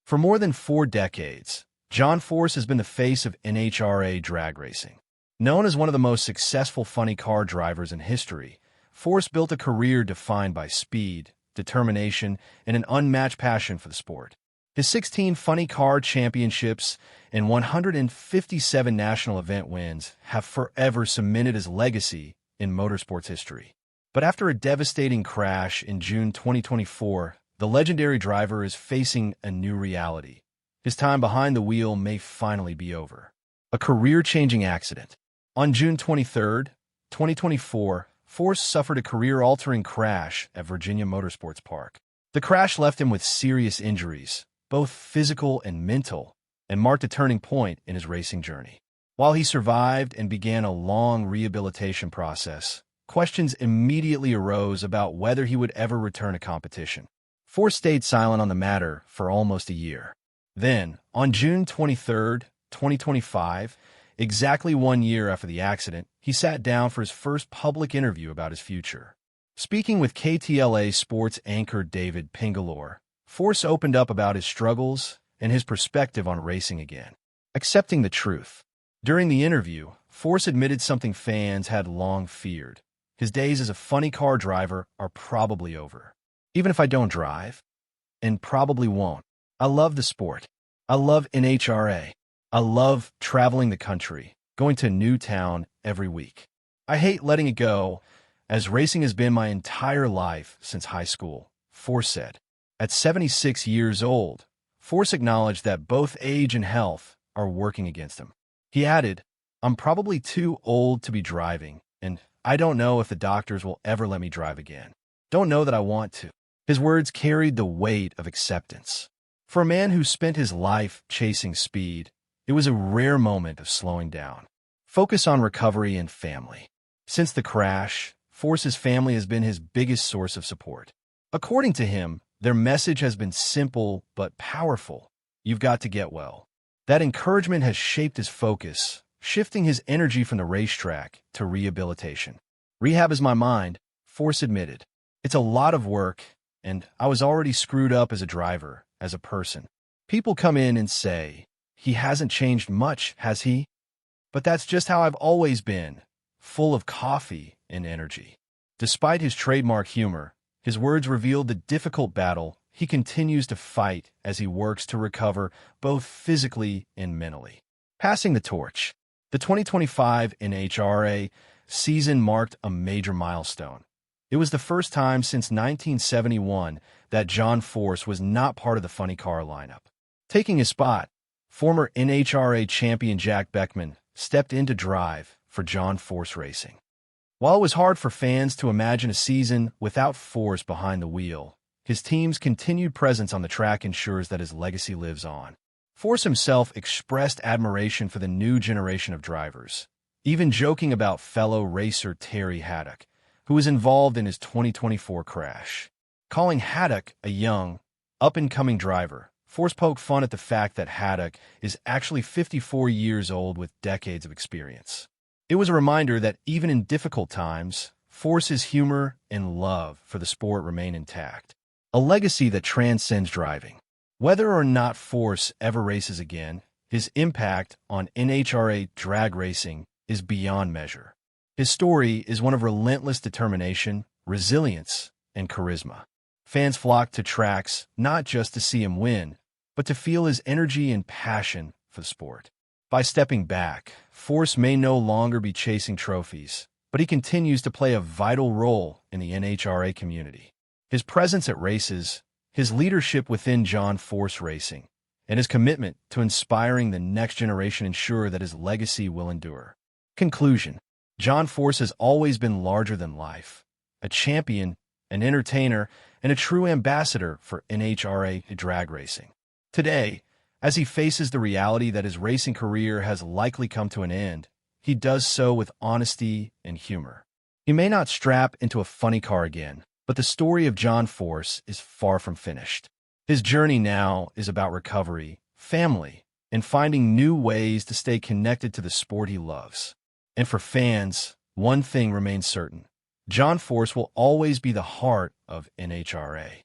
For more than 4 decades, John Force has been the face of NHRA drag racing. Known as one of the most successful funny car drivers in history, Force built a career defined by speed, determination, and an unmatched passion for the sport. His 16 funny car championships and 157 national event wins have forever cemented his legacy in motorsports history. But after a devastating crash in June 2024, the legendary driver is facing a new reality. His time behind the wheel may finally be over. A career-changing accident. On June 23, 2024, Force suffered a career-altering crash at Virginia Motorsports Park. The crash left him with serious injuries, both physical and mental, and marked a turning point in his racing journey. While he survived and began a long rehabilitation process, questions immediately arose about whether he would ever return to competition. Force stayed silent on the matter for almost a year. Then, on June 23, 2025, exactly 1 year after the accident, he sat down for his first public interview about his future. Speaking with KTLA sports anchor David Pingalore, Force opened up about his struggles and his perspective on racing again. Accepting the truth. During the interview, Force admitted something fans had long feared. His days as a funny car driver are probably over. Even if I don't drive, and probably won't. I love the sport. I love NHRA. I love traveling the country, going to a new town every week. I hate letting it go, as racing has been my entire life since high school, Force said. At 76 years old, Force acknowledged that both age and health are working against him. He added, "I'm probably too old to be driving, and I don't know if the doctors will ever let me drive again. Don't know that I want to." His words carried the weight of acceptance. For a man who spent his life chasing speed, it was a rare moment of slowing down. Focus on recovery and family. Since the crash, Force's family has been his biggest source of support. According to him, their message has been simple but powerful. You've got to get well. That encouragement has shaped his focus, shifting his energy from the racetrack to rehabilitation. Rehab is my mind, Force admitted. It's a lot of work, and I was already screwed up as a driver, as a person. People come in and say, "He hasn't changed much, has he?" But that's just how I've always been, full of coffee and energy. Despite his trademark humor, his words revealed the difficult battle he continues to fight as he works to recover both physically and mentally. Passing the torch. The 2025 NHRA season marked a major milestone. It was the first time since 1971 that John Force was not part of the funny car lineup. Taking his spot, former NHRA champion Jack Beckman stepped in to drive for John Force Racing. While it was hard for fans to imagine a season without Force behind the wheel, his team's continued presence on the track ensures that his legacy lives on. Force himself expressed admiration for the new generation of drivers, even joking about fellow racer Terry Haddock, who was involved in his 2024 crash. Calling Haddock a young, up-and-coming driver, Force poked fun at the fact that Haddock is actually 54 years old with decades of experience. It was a reminder that even in difficult times, Force's humor and love for the sport remain intact. A legacy that transcends driving. Whether or not Force ever races again, his impact on NHRA drag racing is beyond measure. His story is one of relentless determination, resilience, and charisma. Fans flock to tracks not just to see him win, but to feel his energy and passion for the sport. By stepping back, Force may no longer be chasing trophies, but he continues to play a vital role in the NHRA community. His presence at races, his leadership within John Force Racing, and his commitment to inspiring the next generation ensure that his legacy will endure. Conclusion. John Force has always been larger than life, a champion, an entertainer, and a true ambassador for NHRA drag racing. Today, as he faces the reality that his racing career has likely come to an end, he does so with honesty and humor. He may not strap into a funny car again, but the story of John Force is far from finished. His journey now is about recovery, family, and finding new ways to stay connected to the sport he loves. And for fans, one thing remains certain. John Force will always be the heart of NHRA.